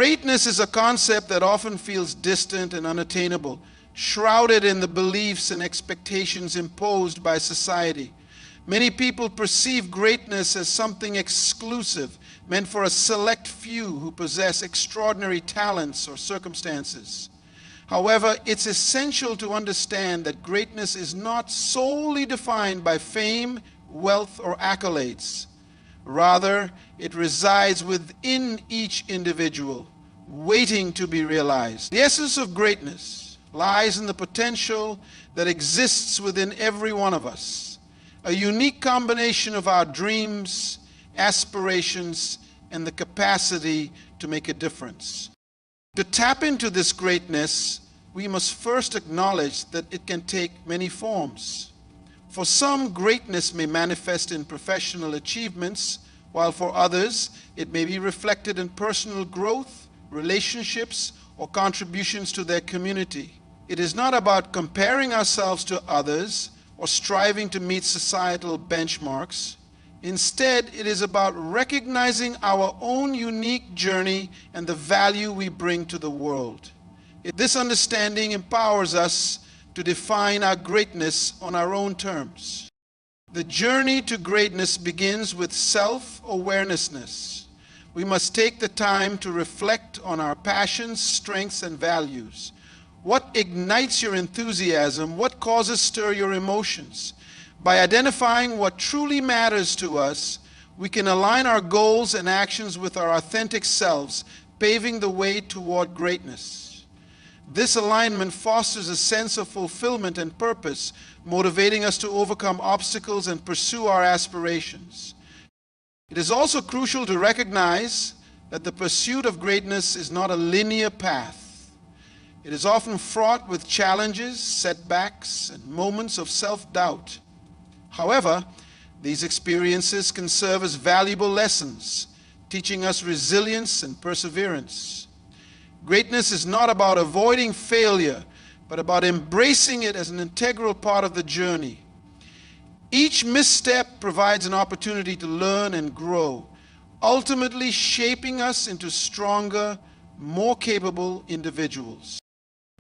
Greatness is a concept that often feels distant and unattainable, shrouded in the beliefs and expectations imposed by society. Many people perceive greatness as something exclusive, meant for a select few who possess extraordinary talents or circumstances. However, it's essential to understand that greatness is not solely defined by fame, wealth, or accolades. Rather, it resides within each individual, waiting to be realized. The essence of greatness lies in the potential that exists within every one of us, a unique combination of our dreams, aspirations, and the capacity to make a difference. To tap into this greatness, we must first acknowledge that it can take many forms. For some, greatness may manifest in professional achievements, while for others, it may be reflected in personal growth, relationships, or contributions to their community. It is not about comparing ourselves to others or striving to meet societal benchmarks. Instead, it is about recognizing our own unique journey and the value we bring to the world. This understanding empowers us to define our greatness on our own terms. The journey to greatness begins with self-awareness. We must take the time to reflect on our passions, strengths, and values. What ignites your enthusiasm? What causes stir your emotions? By identifying what truly matters to us, we can align our goals and actions with our authentic selves, paving the way toward greatness. This alignment fosters a sense of fulfillment and purpose, motivating us to overcome obstacles and pursue our aspirations. It is also crucial to recognize that the pursuit of greatness is not a linear path. It is often fraught with challenges, setbacks, and moments of self-doubt. However, these experiences can serve as valuable lessons, teaching us resilience and perseverance. Greatness is not about avoiding failure, but about embracing it as an integral part of the journey. Each misstep provides an opportunity to learn and grow, ultimately shaping us into stronger, more capable individuals.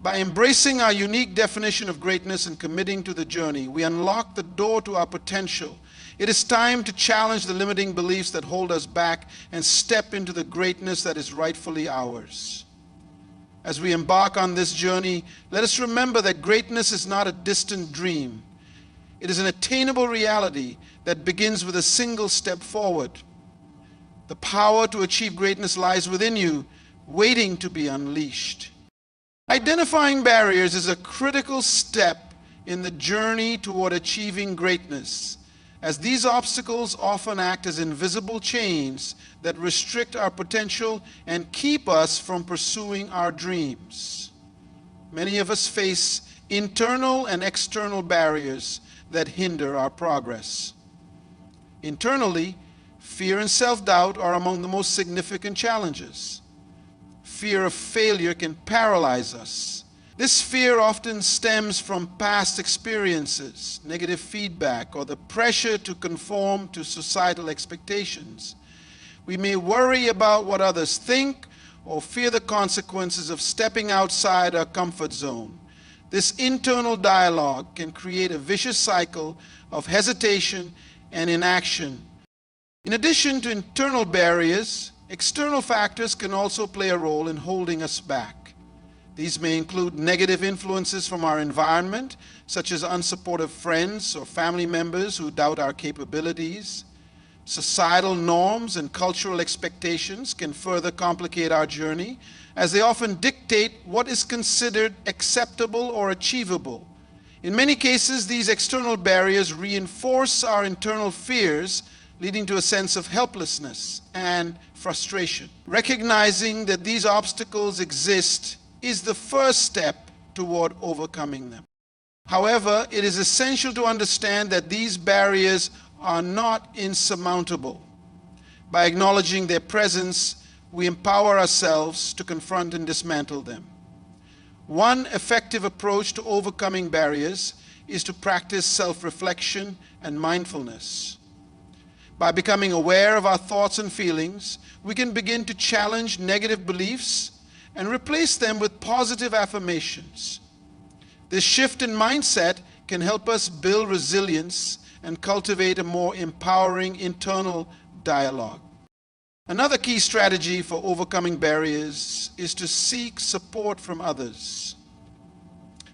By embracing our unique definition of greatness and committing to the journey, we unlock the door to our potential. It is time to challenge the limiting beliefs that hold us back and step into the greatness that is rightfully ours. As we embark on this journey, let us remember that greatness is not a distant dream. It is an attainable reality that begins with a single step forward. The power to achieve greatness lies within you, waiting to be unleashed. Identifying barriers is a critical step in the journey toward achieving greatness, as these obstacles often act as invisible chains that restrict our potential and keep us from pursuing our dreams. Many of us face internal and external barriers that hinder our progress. Internally, fear and self-doubt are among the most significant challenges. Fear of failure can paralyze us. This fear often stems from past experiences, negative feedback, or the pressure to conform to societal expectations. We may worry about what others think or fear the consequences of stepping outside our comfort zone. This internal dialogue can create a vicious cycle of hesitation and inaction. In addition to internal barriers, external factors can also play a role in holding us back. These may include negative influences from our environment, such as unsupportive friends or family members who doubt our capabilities. Societal norms and cultural expectations can further complicate our journey, as they often dictate what is considered acceptable or achievable. In many cases, these external barriers reinforce our internal fears, leading to a sense of helplessness and frustration. Recognizing that these obstacles exist is the first step toward overcoming them. However, it is essential to understand that these barriers are not insurmountable. By acknowledging their presence, we empower ourselves to confront and dismantle them. One effective approach to overcoming barriers is to practice self-reflection and mindfulness. By becoming aware of our thoughts and feelings, we can begin to challenge negative beliefs and replace them with positive affirmations. This shift in mindset can help us build resilience and cultivate a more empowering internal dialogue. Another key strategy for overcoming barriers is to seek support from others.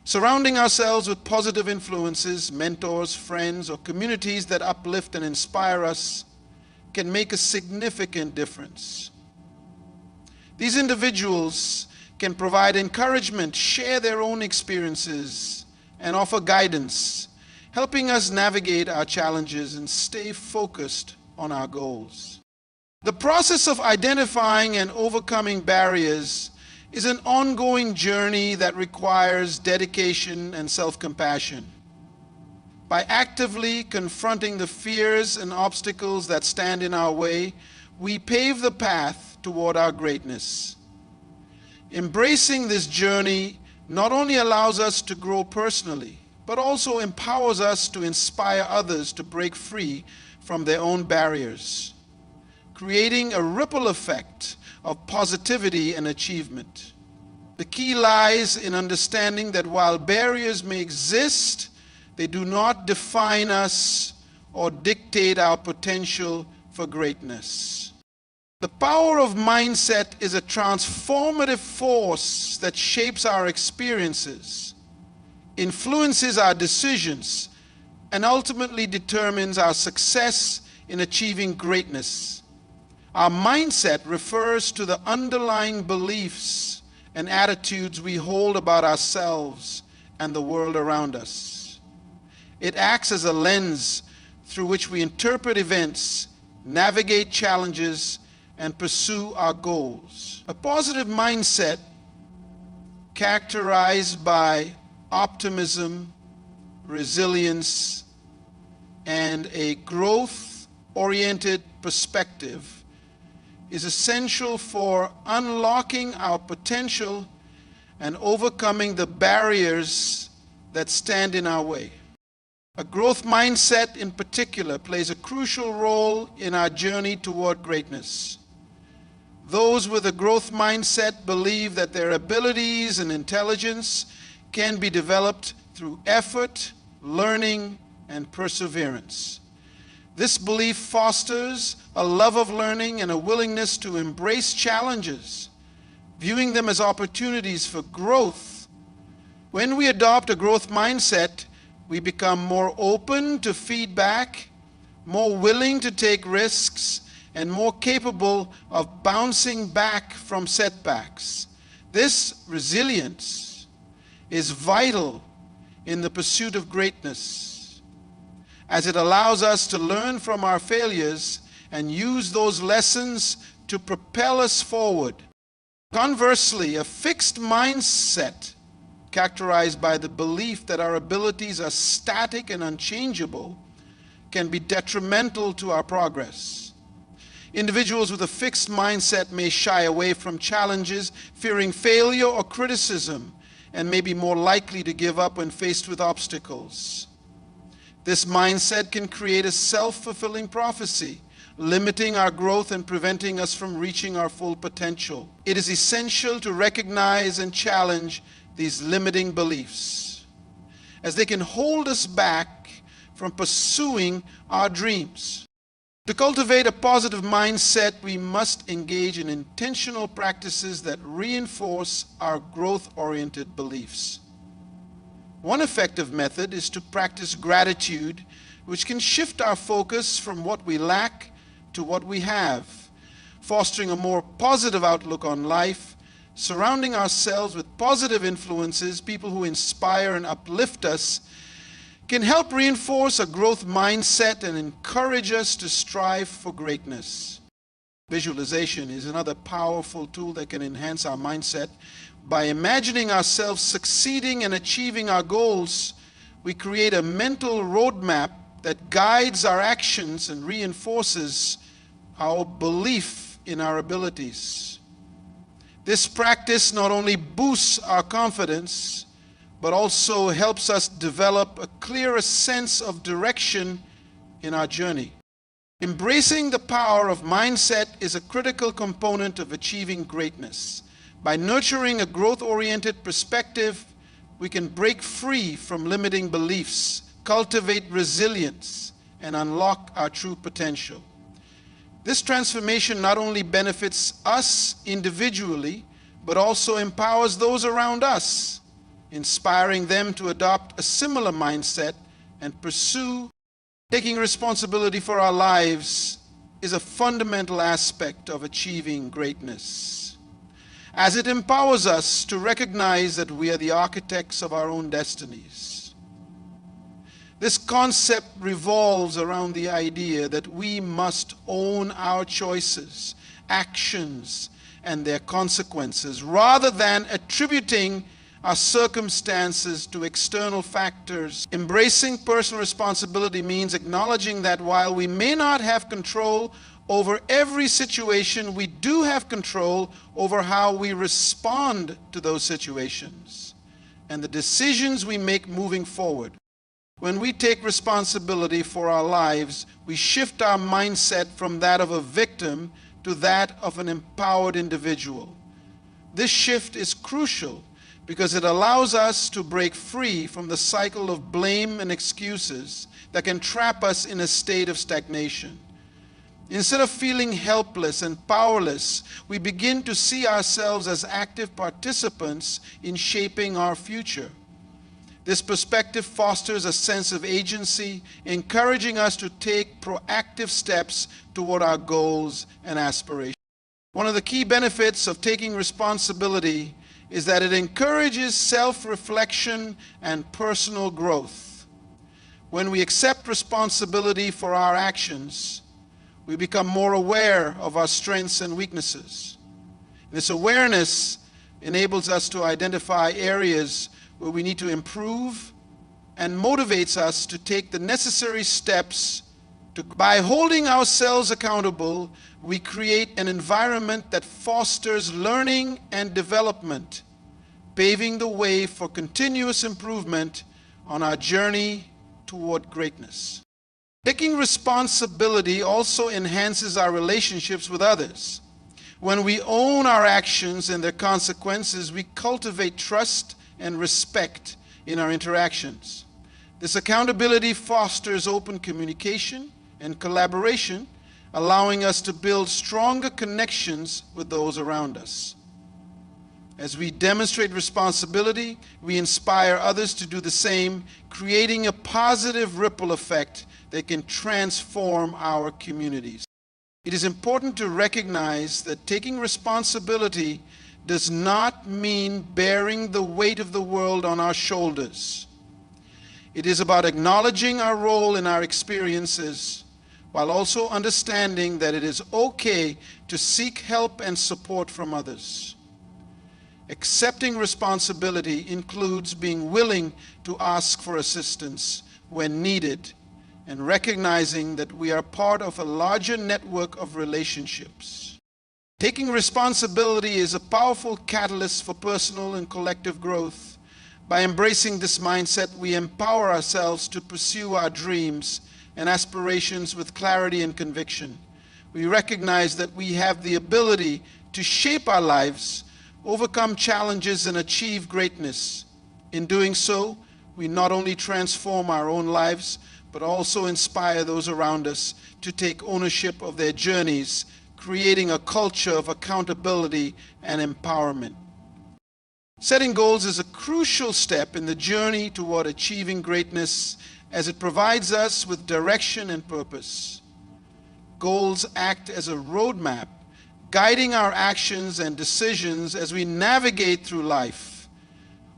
Surrounding ourselves with positive influences, mentors, friends, or communities that uplift and inspire us can make a significant difference. These individuals can provide encouragement, share their own experiences, and offer guidance, helping us navigate our challenges and stay focused on our goals. The process of identifying and overcoming barriers is an ongoing journey that requires dedication and self-compassion. By actively confronting the fears and obstacles that stand in our way, we pave the path toward our greatness. Embracing this journey not only allows us to grow personally, but also empowers us to inspire others to break free from their own barriers, creating a ripple effect of positivity and achievement. The key lies in understanding that while barriers may exist, they do not define us or dictate our potential for greatness. The power of mindset is a transformative force that shapes our experiences, influences our decisions, and ultimately determines our success in achieving greatness. Our mindset refers to the underlying beliefs and attitudes we hold about ourselves and the world around us. It acts as a lens through which we interpret events, navigate challenges, and pursue our goals. A positive mindset characterized by optimism, resilience, and a growth-oriented perspective is essential for unlocking our potential and overcoming the barriers that stand in our way. A growth mindset in particular plays a crucial role in our journey toward greatness. Those with a growth mindset believe that their abilities and intelligence can be developed through effort, learning, and perseverance. This belief fosters a love of learning and a willingness to embrace challenges, viewing them as opportunities for growth. When we adopt a growth mindset, we become more open to feedback, more willing to take risks, and more capable of bouncing back from setbacks. This resilience is vital in the pursuit of greatness, as it allows us to learn from our failures and use those lessons to propel us forward. Conversely, a fixed mindset characterized by the belief that our abilities are static and unchangeable can be detrimental to our progress. Individuals with a fixed mindset may shy away from challenges, fearing failure or criticism, and may be more likely to give up when faced with obstacles. This mindset can create a self-fulfilling prophecy, limiting our growth and preventing us from reaching our full potential. It is essential to recognize and challenge these limiting beliefs, as they can hold us back from pursuing our dreams. To cultivate a positive mindset, we must engage in intentional practices that reinforce our growth-oriented beliefs. One effective method is to practice gratitude, which can shift our focus from what we lack to what we have, fostering a more positive outlook on life. Surrounding ourselves with positive influences, people who inspire and uplift us, can help reinforce a growth mindset and encourage us to strive for greatness. Visualization is another powerful tool that can enhance our mindset. By imagining ourselves succeeding and achieving our goals, we create a mental roadmap that guides our actions and reinforces our belief in our abilities. This practice not only boosts our confidence, but also helps us develop a clearer sense of direction in our journey. Embracing the power of mindset is a critical component of achieving greatness. By nurturing a growth-oriented perspective, we can break free from limiting beliefs, cultivate resilience, and unlock our true potential. This transformation not only benefits us individually, but also empowers those around us, inspiring them to adopt a similar mindset and pursue. Taking responsibility for our lives is a fundamental aspect of achieving greatness, as it empowers us to recognize that we are the architects of our own destinies. This concept revolves around the idea that we must own our choices, actions, and their consequences, rather than attributing our circumstances to external factors. Embracing personal responsibility means acknowledging that while we may not have control over every situation, we do have control over how we respond to those situations and the decisions we make moving forward. When we take responsibility for our lives, we shift our mindset from that of a victim to that of an empowered individual. This shift is crucial because it allows us to break free from the cycle of blame and excuses that can trap us in a state of stagnation. Instead of feeling helpless and powerless, we begin to see ourselves as active participants in shaping our future. This perspective fosters a sense of agency, encouraging us to take proactive steps toward our goals and aspirations. One of the key benefits of taking responsibility is that it encourages self-reflection and personal growth. When we accept responsibility for our actions, we become more aware of our strengths and weaknesses. This awareness enables us to identify areas where we need to improve and motivates us to take the necessary steps. By holding ourselves accountable, we create an environment that fosters learning and development, paving the way for continuous improvement on our journey toward greatness. Taking responsibility also enhances our relationships with others. When we own our actions and their consequences, we cultivate trust and respect in our interactions. This accountability fosters open communication and collaboration, allowing us to build stronger connections with those around us. As we demonstrate responsibility, we inspire others to do the same, creating a positive ripple effect that can transform our communities. It is important to recognize that taking responsibility does not mean bearing the weight of the world on our shoulders. It is about acknowledging our role in our experiences, while also understanding that it is okay to seek help and support from others. Accepting responsibility includes being willing to ask for assistance when needed and recognizing that we are part of a larger network of relationships. Taking responsibility is a powerful catalyst for personal and collective growth. By embracing this mindset, we empower ourselves to pursue our dreams and aspirations with clarity and conviction. We recognize that we have the ability to shape our lives, overcome challenges, and achieve greatness. In doing so, we not only transform our own lives, but also inspire those around us to take ownership of their journeys, creating a culture of accountability and empowerment. Setting goals is a crucial step in the journey toward achieving greatness, as it provides us with direction and purpose. Goals act as a roadmap, guiding our actions and decisions as we navigate through life.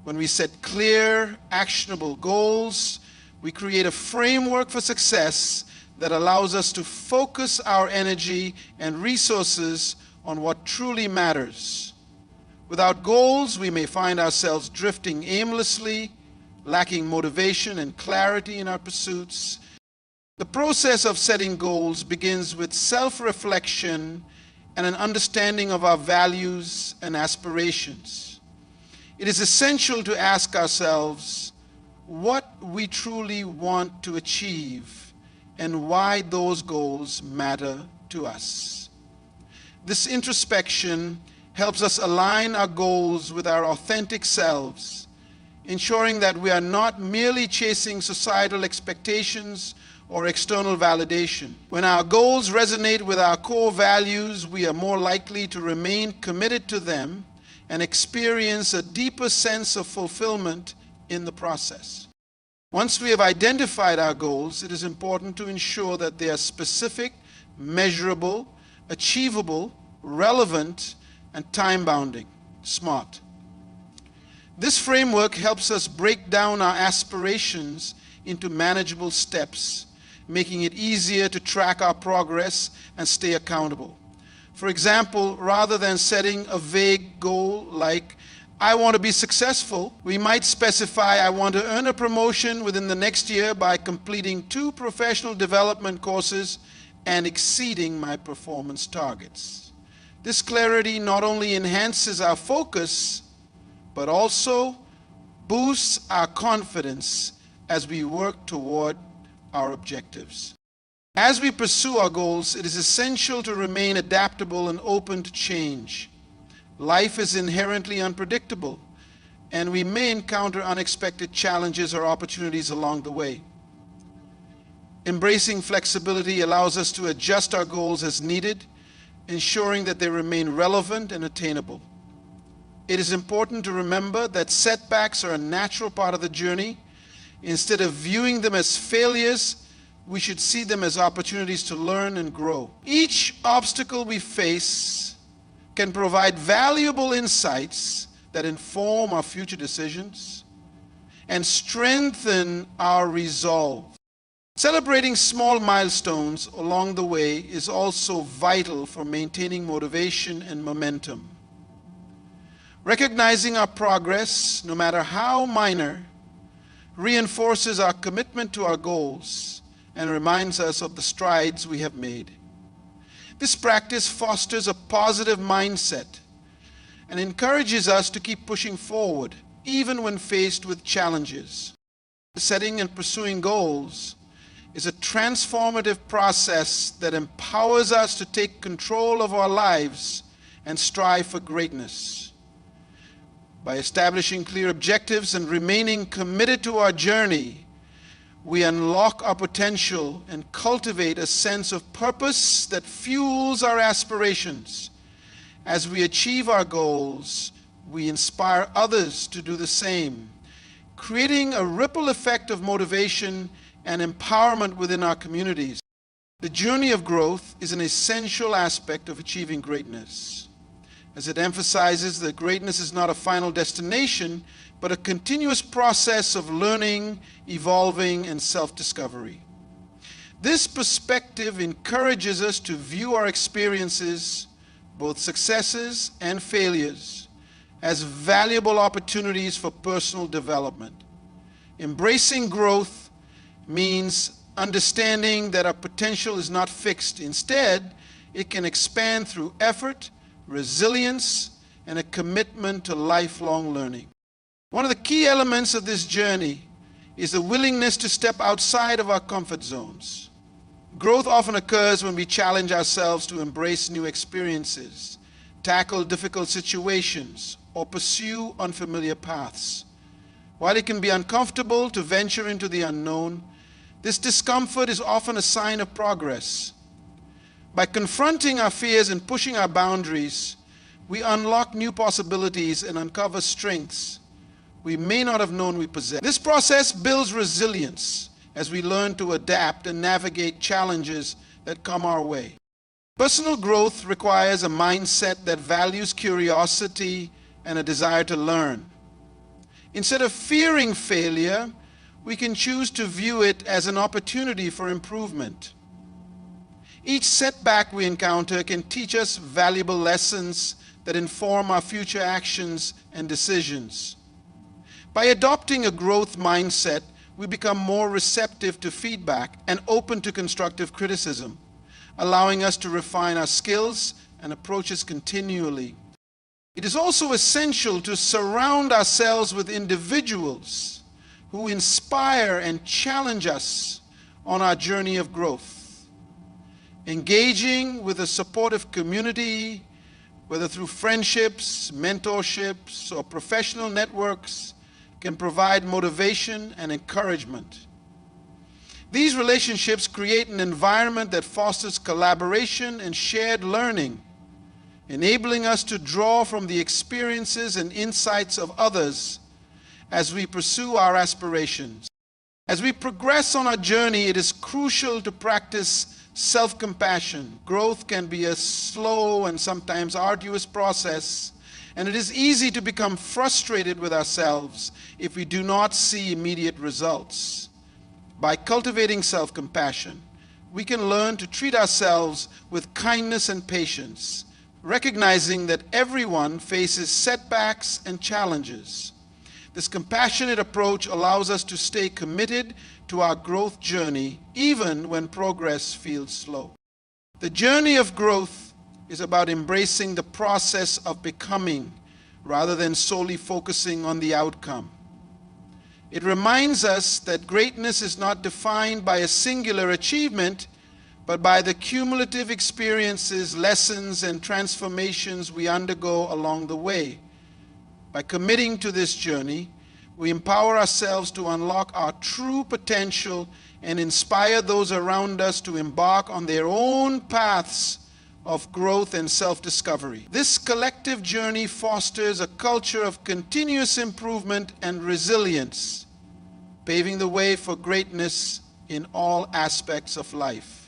When we set clear, actionable goals, we create a framework for success that allows us to focus our energy and resources on what truly matters. Without goals, we may find ourselves drifting aimlessly, lacking motivation and clarity in our pursuits. The process of setting goals begins with self-reflection and an understanding of our values and aspirations. It is essential to ask ourselves what we truly want to achieve and why those goals matter to us. This introspection helps us align our goals with our authentic selves, ensuring that we are not merely chasing societal expectations or external validation. When our goals resonate with our core values, we are more likely to remain committed to them and experience a deeper sense of fulfillment in the process. Once we have identified our goals, it is important to ensure that they are specific, measurable, achievable, relevant, and time-bounding, SMART. This framework helps us break down our aspirations into manageable steps, making it easier to track our progress and stay accountable. For example, rather than setting a vague goal like, I want to be successful, we might specify, I want to earn a promotion within the next year by completing 2 professional development courses and exceeding my performance targets. This clarity not only enhances our focus, but also boosts our confidence as we work toward our objectives. As we pursue our goals, it is essential to remain adaptable and open to change. Life is inherently unpredictable, and we may encounter unexpected challenges or opportunities along the way. Embracing flexibility allows us to adjust our goals as needed, ensuring that they remain relevant and attainable. It is important to remember that setbacks are a natural part of the journey. Instead of viewing them as failures, we should see them as opportunities to learn and grow. Each obstacle we face can provide valuable insights that inform our future decisions and strengthen our resolve. Celebrating small milestones along the way is also vital for maintaining motivation and momentum. Recognizing our progress, no matter how minor, reinforces our commitment to our goals and reminds us of the strides we have made. This practice fosters a positive mindset and encourages us to keep pushing forward, even when faced with challenges. Setting and pursuing goals is a transformative process that empowers us to take control of our lives and strive for greatness. By establishing clear objectives and remaining committed to our journey, we unlock our potential and cultivate a sense of purpose that fuels our aspirations. As we achieve our goals, we inspire others to do the same, creating a ripple effect of motivation and empowerment within our communities. The journey of growth is an essential aspect of achieving greatness, as it emphasizes that greatness is not a final destination, but a continuous process of learning, evolving, and self-discovery. This perspective encourages us to view our experiences, both successes and failures, as valuable opportunities for personal development. Embracing growth means understanding that our potential is not fixed. Instead, it can expand through effort, resilience, and a commitment to lifelong learning. One of the key elements of this journey is the willingness to step outside of our comfort zones. Growth often occurs when we challenge ourselves to embrace new experiences, tackle difficult situations, or pursue unfamiliar paths. While it can be uncomfortable to venture into the unknown, this discomfort is often a sign of progress. By confronting our fears and pushing our boundaries, we unlock new possibilities and uncover strengths we may not have known we possess. This process builds resilience as we learn to adapt and navigate challenges that come our way. Personal growth requires a mindset that values curiosity and a desire to learn. Instead of fearing failure, we can choose to view it as an opportunity for improvement. Each setback we encounter can teach us valuable lessons that inform our future actions and decisions. By adopting a growth mindset, we become more receptive to feedback and open to constructive criticism, allowing us to refine our skills and approaches continually. It is also essential to surround ourselves with individuals who inspire and challenge us, on our journey of growth. Engaging with a supportive community, whether through friendships, mentorships, or professional networks, can provide motivation and encouragement. These relationships create an environment that fosters collaboration and shared learning, enabling us to draw from the experiences and insights of others as we pursue our aspirations. As we progress on our journey, it is crucial to practice self-compassion. Growth can be a slow and sometimes arduous process, and it is easy to become frustrated with ourselves if we do not see immediate results. By cultivating self-compassion, we can learn to treat ourselves with kindness and patience, recognizing that everyone faces setbacks and challenges. This compassionate approach allows us to stay committed to our growth journey, even when progress feels slow. The journey of growth is about embracing the process of becoming, rather than solely focusing on the outcome. It reminds us that greatness is not defined by a singular achievement, but by the cumulative experiences, lessons, and transformations we undergo along the way. By committing to this journey, we empower ourselves to unlock our true potential and inspire those around us to embark on their own paths of growth and self-discovery. This collective journey fosters a culture of continuous improvement and resilience, paving the way for greatness in all aspects of life.